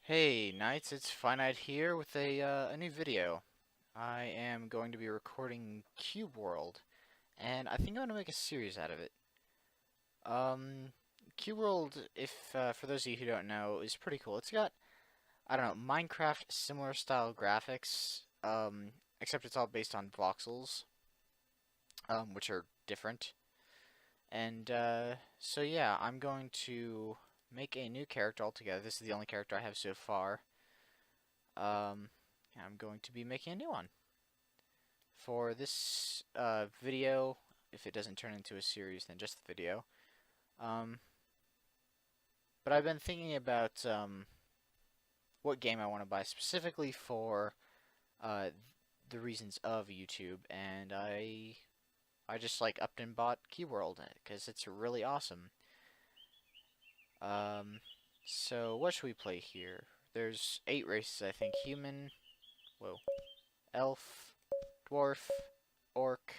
Hey Knights, it's FyKnight here with a new video. I am going to be recording Cube World, and I think I'm going to make a series out of it. Cube World, if for those of you who don't know, is pretty cool. It's got, I don't know, Minecraft similar style graphics, except it's all based on voxels, which are different. And so yeah, I'm going to make a new character altogether. This is the only character I have so far. I'm going to be making a new one. For this video, if it doesn't turn into a series, then just the video. Um, but I've been thinking about what game I want to buy specifically for uh, the reasons of YouTube, and I just like upped and bought Keyworld because it's really awesome. Um, so what should we play here? There's 8 races, I think. Human, whoa, elf, dwarf, orc,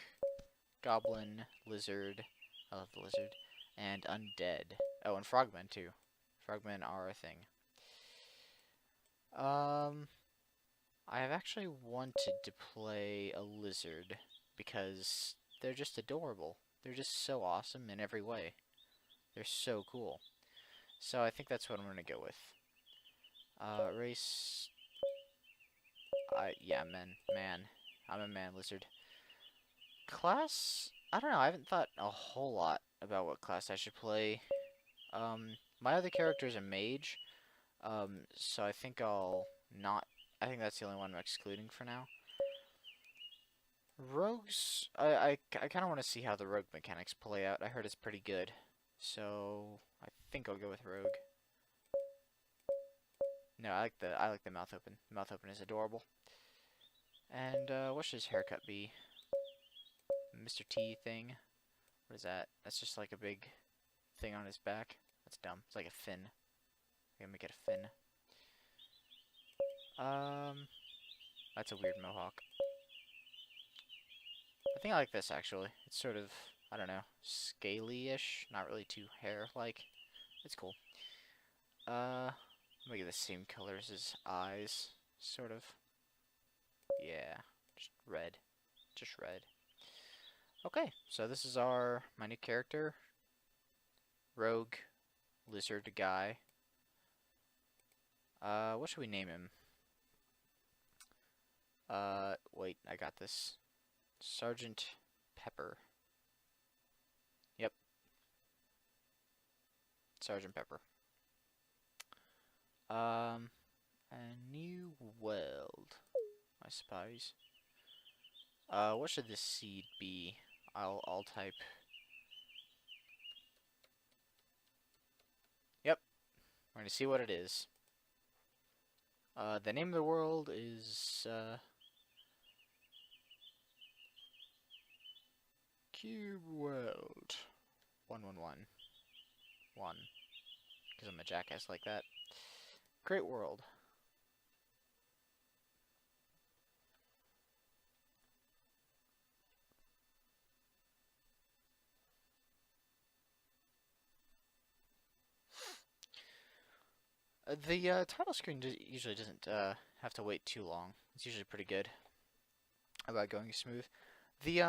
goblin, lizard, I love the lizard, and undead. Oh, and frogmen too. Frogmen are a thing. I have actually wanted to play a lizard because they're just adorable. They're just so awesome in every way. They're so cool. So I think that's what I'm gonna go with. Race. Yeah, man. I'm a man lizard. Class? I don't know. I haven't thought a whole lot about what class I should play. My other character is a mage. So I think I'll not. I think that's the only one I'm excluding for now. Rogues. I kind of want to see how the rogue mechanics play out. I heard it's pretty good. So I think I'll go with rogue. No, I like the mouth open. Mouth open is adorable. And what should his haircut be? Mr. T thing. What is that? That's just like a big thing on his back. That's dumb. It's like a fin. I'm gonna make it a fin. That's a weird mohawk. I think I like this actually. It's sort of, I don't know, scaly-ish. Not really too hair-like. It's cool. Make it the same color as his eyes, sort of. Yeah, just red. Just red. Okay, so this is my new character. Rogue lizard guy. What should we name him? Wait, I got this. Sergeant Pepper. Yep. Sergeant Pepper. A new world, I suppose. What should this seed be? I'll type. Yep. We're gonna see what it is. The name of the world is, Cube World 111. 1. Because I'm a jackass like that. Great world. The title screen usually doesn't have to wait too long. It's usually pretty good about going smooth. The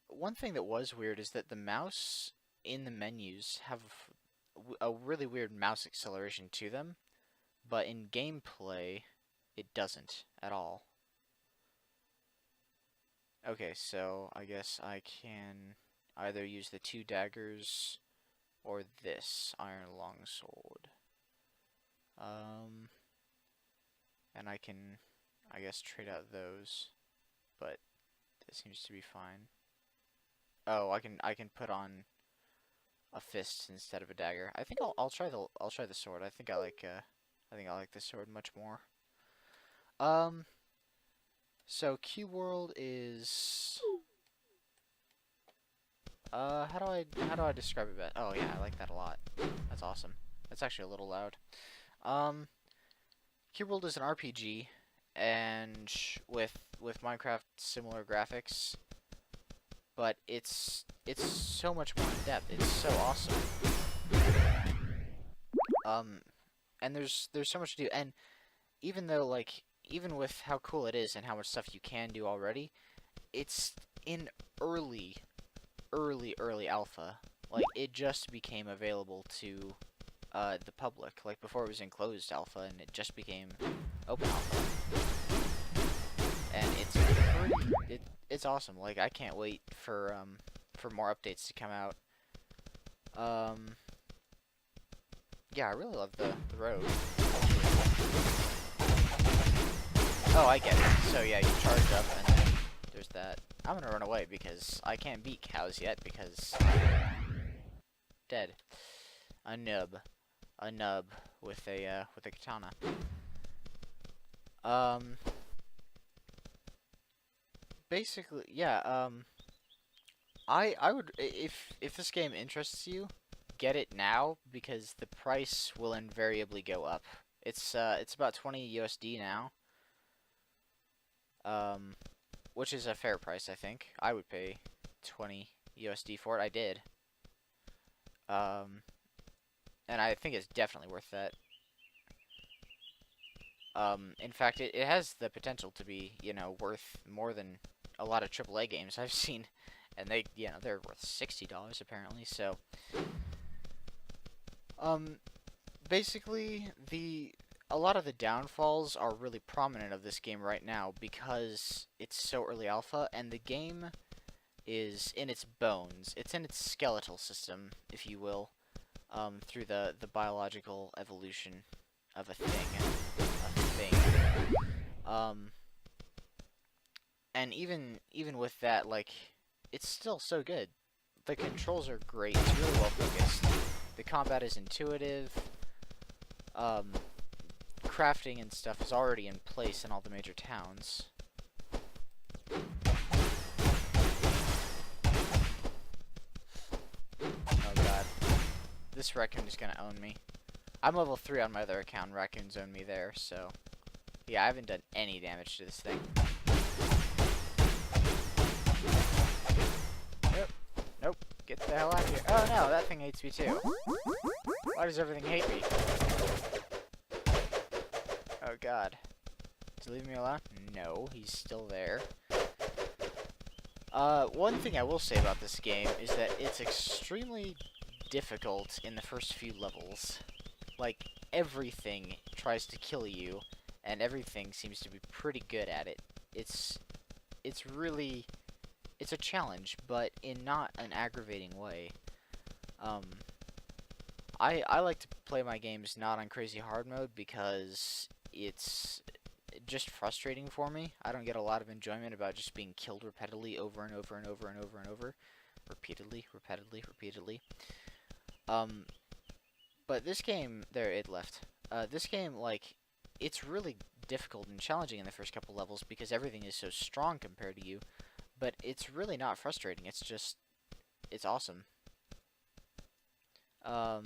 one thing that was weird is that the mouse in the menus have a really weird mouse acceleration to them, but in gameplay it doesn't at all. Okay, so I guess I can either use the 2 daggers or this iron longsword. And I can, I guess, trade out those, but it seems to be fine. Oh, I can put on a fist instead of a dagger. I think I'll try the sword. I think I like the sword much more. So Q World is how do I describe it best? Oh yeah, I like that a lot. That's awesome. That's actually a little loud. Cube World is an RPG, and with Minecraft similar graphics, but it's so much more in depth. It's so awesome. And there's so much to do, and even though, like, even with how cool it is and how much stuff you can do already, it's in early alpha. Like, it just became available to the public. Like, before it was in closed alpha, and it just became open alpha. And it's awesome. Like, I can't wait for more updates to come out. Yeah, I really love the road. Oh, I get it. So yeah, you charge up, and then there's that. I'm gonna run away because I can't beat cows yet because dead. A nub with a katana. Basically, yeah. I would, if this game interests you, get it now because the price will invariably go up. It's about 20 USD now. Which is a fair price, I think. I would pay 20 USD for it. I did. And I think it's definitely worth that. In fact, it has the potential to be, you know, worth more than a lot of AAA games I've seen. And they, you know, they're worth $60 apparently, so. Basically, a lot of the downfalls are really prominent of this game right now because it's so early alpha, and the game is in its bones. It's in its skeletal system, if you will, through the biological evolution of a thing. And even with that, like, it's still so good. The controls are great. It's really well focused. The combat is intuitive. Crafting and stuff is already in place in all the major towns. Oh god. This raccoon is gonna own me. I'm level 3 on my other account, and raccoons own me there, so. Yeah, I haven't done any damage to this thing. Nope. Get the hell out of here. Oh no, that thing hates me too. Why does everything hate me? Oh god. Does he leave me alone? No, he's still there. One thing I will say about this game is that it's extremely difficult in the first few levels. Like, everything tries to kill you, and everything seems to be pretty good at it. It's really, it's a challenge, but in not an aggravating way. I like to play my games not on crazy hard mode because it's just frustrating for me. I don't get a lot of enjoyment about just being killed repeatedly over and over and over and over and over. Repeatedly. But this game, there, it left. This game, like, it's really difficult and challenging in the first couple levels because everything is so strong compared to you. But it's really not frustrating. It's just, it's awesome. I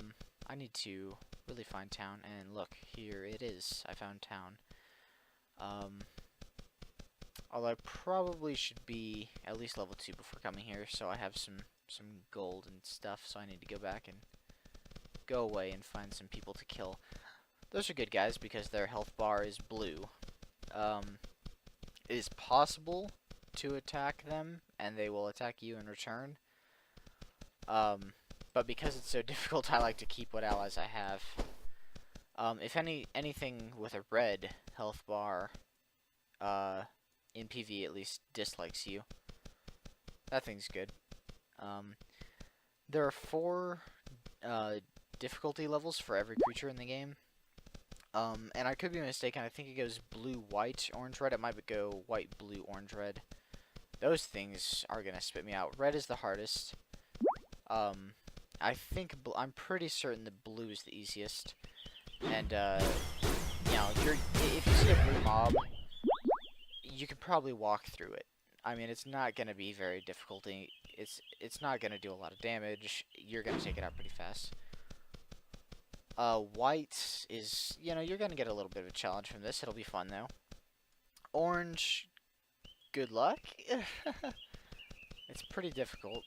need to really find town, and look, here it is. I found town. Although I probably should be at least level 2 before coming here, so I have some gold and stuff, so I need to go back and go away and find some people to kill. Those are good guys because their health bar is blue. It is possible to attack them, and they will attack you in return. But because it's so difficult, I like to keep what allies I have. If anything with a red health bar, in PvE at least, dislikes you, that thing's good. There are 4 difficulty levels for every creature in the game. And I could be mistaken. I think it goes blue, white, orange, red. It might go white, blue, orange, red. Those things are gonna spit me out. Red is the hardest. I'm pretty certain the blue is the easiest. And you know, if you see a blue mob, you can probably walk through it. I mean, it's not gonna be very difficult. It's not gonna do a lot of damage. You're gonna take it out pretty fast. White is, you know, you're gonna get a little bit of a challenge from this. It'll be fun though. Orange, good luck. It's pretty difficult.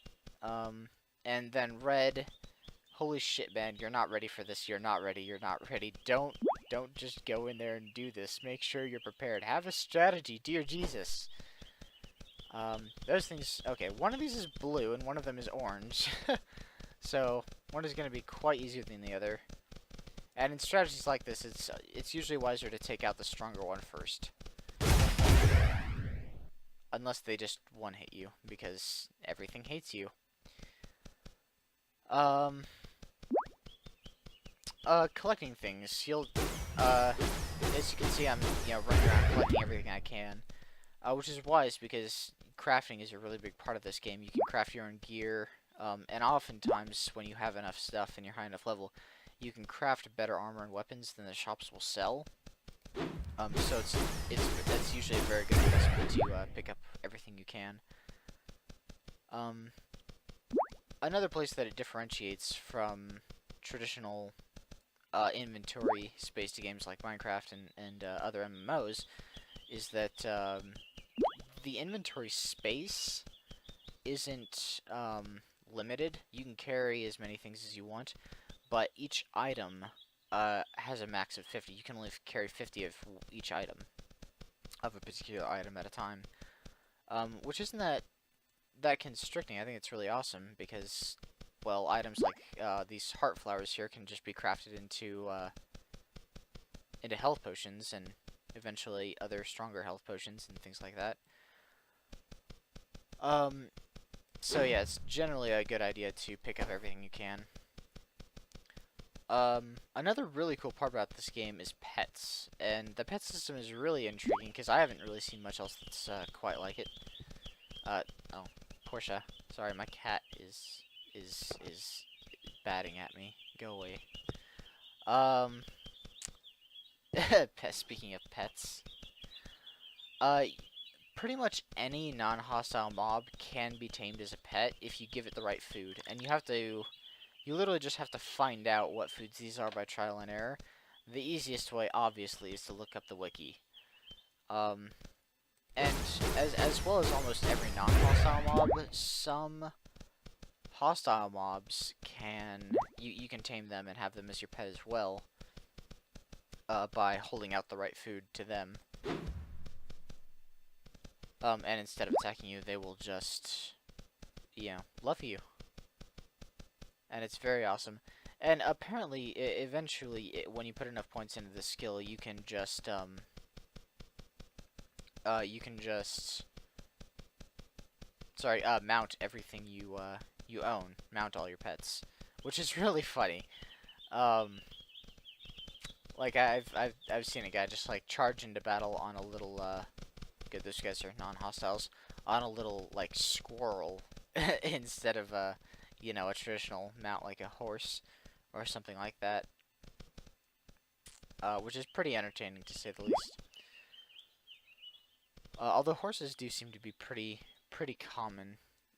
And then red, holy shit, man, you're not ready for this. You're not ready. Don't Don't just go in there and do this. Make sure you're prepared. Have a strategy, dear Jesus. Those things... Okay, one of these is blue and one of them is orange. So, one is going to be quite easier than the other. And in strategies like this, it's usually wiser to take out the stronger one first. Unless they just one-hit you, because everything hates you. Collecting things. You'll, as you can see, I'm, running around collecting everything I can. Which is wise, because crafting is a really big part of this game. You can craft your own gear, and oftentimes, when you have enough stuff and you're high enough level, you can craft better armor and weapons than the shops will sell. So that's usually a very good investment to pick up everything you can. Another place that it differentiates from traditional inventory-based games like Minecraft and other MMOs is that the inventory space isn't limited. You can carry as many things as you want, but each item has a max of 50. You can only carry 50 of each item, of a particular item at a time, which isn't that constricting. I think it's really awesome because, well, items like these heart flowers here can just be crafted into health potions and eventually other stronger health potions and things like that. So yeah, it's generally a good idea to pick up everything you can. Another really cool part about this game is pets, and the pet system is really intriguing because I haven't really seen much else that's quite like it. Oh, Portia, sorry, my cat is batting at me. Go away. Speaking of pets, pretty much any non-hostile mob can be tamed as a pet if you give it the right food, and you literally just have to find out what foods these are by trial and error. The easiest way, obviously, is to look up the wiki. And as well as almost every non-hostile mob, some hostile mobs you can tame them and have them as your pet as well, by holding out the right food to them. And instead of attacking you, they will just, love you. And it's very awesome. And apparently, eventually, when you put enough points into the skill, you can just, mount everything you own. Mount all your pets. Which is really funny. Like, I've seen a guy just, like, charge into battle on a little, good, those guys are non-hostiles, on a little, like, squirrel, instead of, a traditional mount like a horse or something like that, which is pretty entertaining to say the least. Although horses do seem to be pretty common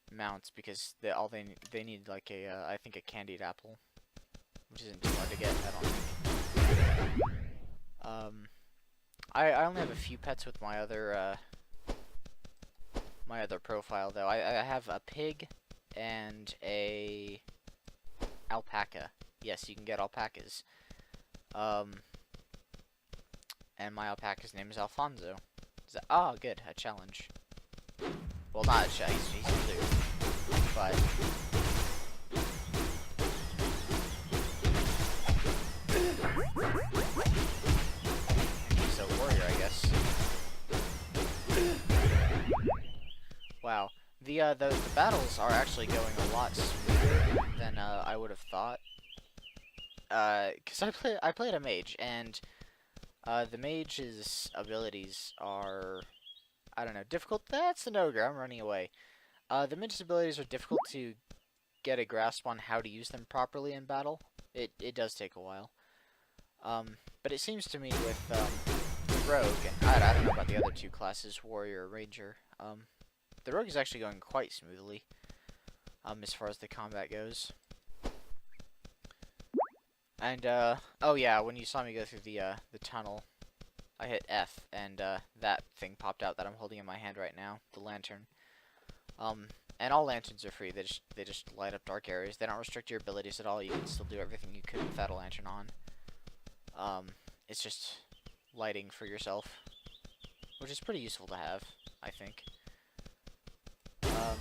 mounts because they need like I think a candied apple, which isn't too hard to get, I don't think. I only have a few pets with my other profile though. I have a pig and a alpaca. Yes, you can get alpacas. And my alpaca's name is Alfonso. Oh, good, a challenge. Well, not a challenge, he's blue. But he's a warrior, I guess. Wow. The battles are actually going a lot smoother than I would have thought. Cause I played a mage, and the mage's abilities are, I don't know, difficult. That's an ogre. I'm running away. The mage's abilities are difficult to get a grasp on how to use them properly in battle. It does take a while. But it seems to me with the rogue, and I don't know about the other two classes, warrior or ranger. The rogue is actually going quite smoothly, as far as the combat goes. And, oh yeah, when you saw me go through the tunnel, I hit F, and, that thing popped out that I'm holding in my hand right now, the lantern. And all lanterns are free, they just light up dark areas. They don't restrict your abilities at all, you can still do everything you could with that lantern on. it's just lighting for yourself, which is pretty useful to have, I think. I'm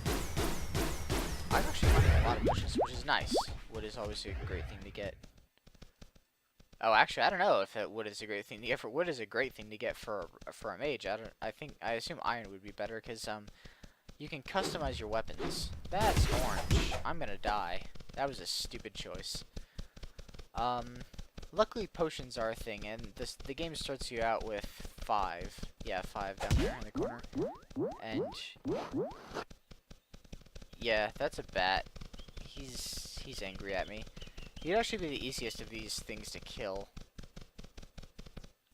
actually finding a lot of bushes, which is nice. Wood is always a great thing to get. Oh, actually, I don't know if wood is a great thing to get for wood is a great thing to get for a mage. I assume iron would be better because you can customize your weapons. That's orange. I'm gonna die. That was a stupid choice. Luckily potions are a thing, and the game starts you out with 5. Yeah, 5 down there in the corner. And yeah, that's a bat. He's angry at me. He'd actually be the easiest of these things to kill.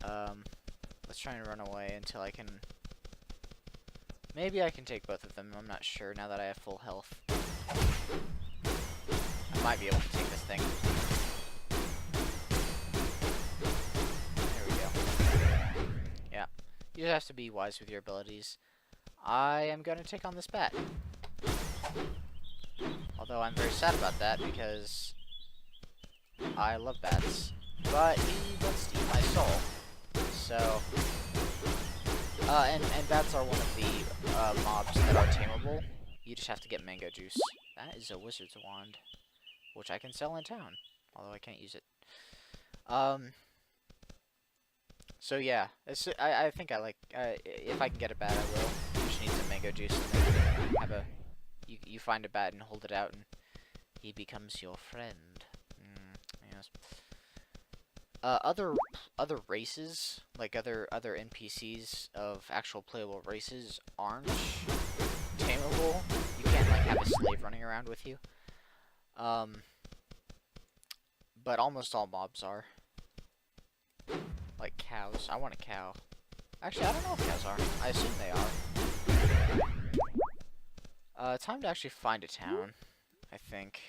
Let's try and run away until I can... Maybe I can take both of them, I'm not sure now that I have full health. I might be able to take this thing. There we go. Yeah. You just have to be wise with your abilities. I am going to take on this bat. Although I'm very sad about that because I love bats. But he wants to eat my soul. So, and bats are one of the mobs that are tameable. You just have to get mango juice. That is a wizard's wand, which I can sell in town, although I can't use it. So yeah, I think I like, if I can get a bat, I will. You just need some mango juice, and then have a, you find a bat and hold it out, and he becomes your friend. Yes. Other races, like other NPCs of actual playable races, aren't tameable. You can't like have a slave running around with you. But almost all mobs are. Like cows. I want a cow. Actually, I don't know if cows are. I assume they are. Time to actually find a town, I think.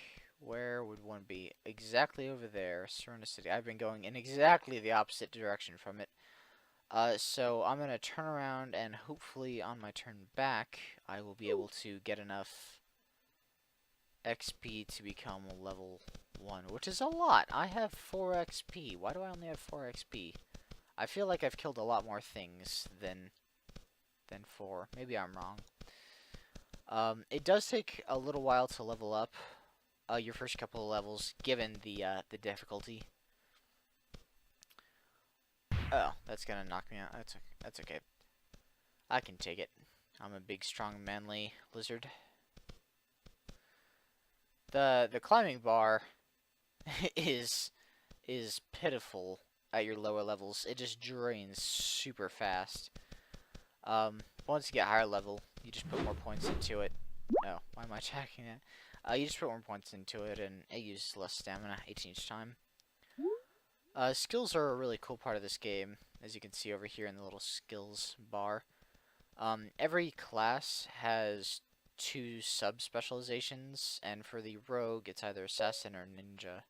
Where would one be? Exactly over there, Serena City. I've been going in exactly the opposite direction from it. So I'm going to turn around, and hopefully on my turn back, I will be able to get enough XP to become level 1, which is a lot. I have 4 XP. Why do I only have 4 XP? I feel like I've killed a lot more things than 4. Maybe I'm wrong. It does take a little while to level up. Your first couple of levels, given the difficulty. Oh, that's gonna knock me out. That's okay. I can take it. I'm a big, strong, manly lizard. The climbing bar is pitiful at your lower levels. It just drains super fast. Once you get higher level, you just put more points into it. Oh, why am I attacking that? You just put more points into it, and it uses less stamina each time. Skills are a really cool part of this game, as you can see over here in the little skills bar. Every class has 2 sub-specializations, and for the rogue, it's either assassin or ninja.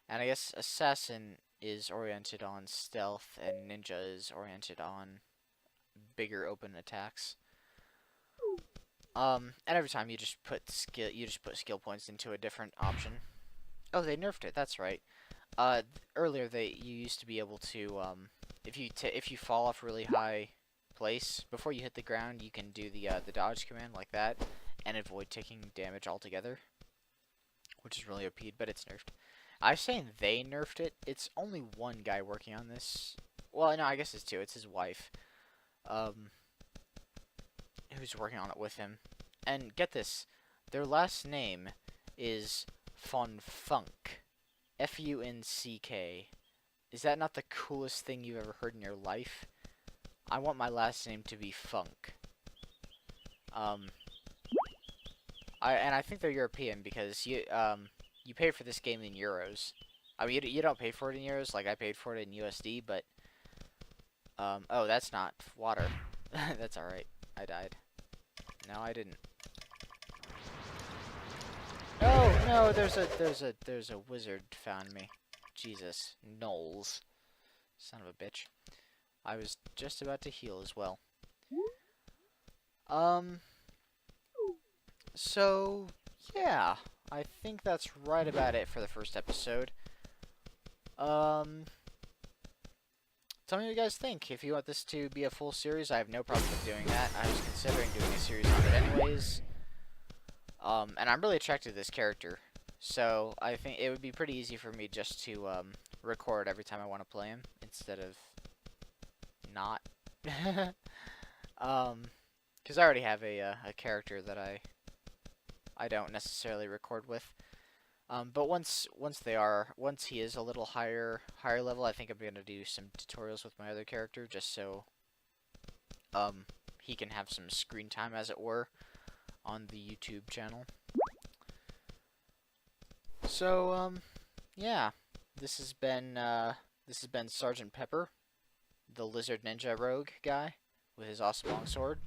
And I guess assassin is oriented on stealth, and ninja is oriented on bigger open attacks. And every time you just put skill points into a different option. Oh, they nerfed it. That's right. Earlier you used to be able to if you fall off a really high place before you hit the ground, you can do the dodge command like that and avoid taking damage altogether, which is really OP. But it's nerfed. I'm saying they nerfed it. It's only one guy working on this. Well, no, I guess it's 2. It's his wife. Who's working on it with him. And get this, their last name is Funk. F-U-N-C-K. Is that not the coolest thing you've ever heard in your life? I want my last name to be Funk. I think they're European because you pay for this game in euros. I mean, you don't pay for it in euros, like I paid for it in USD, but oh, that's not water. That's alright. I died. No, I didn't. Oh no, there's a wizard found me. Jesus, Knowles, son of a bitch. I was just about to heal as well. So yeah, I think that's right about it for the first episode. tell me what you guys think. If you want this to be a full series, I have no problem with doing that. I was considering doing a series on it anyways. And I'm really attracted to this character. So I think it would be pretty easy for me just to record every time I want to play him instead of not. Because I already have a character that I don't necessarily record with. But once he is a little higher level, I think I'm gonna do some tutorials with my other character just so he can have some screen time, as it were, on the YouTube channel. So yeah, this has been Sergeant Pepper, the Lizard Ninja Rogue guy with his awesome longsword.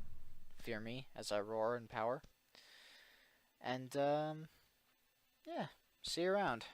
Fear me as I roar in power. And yeah, see you around.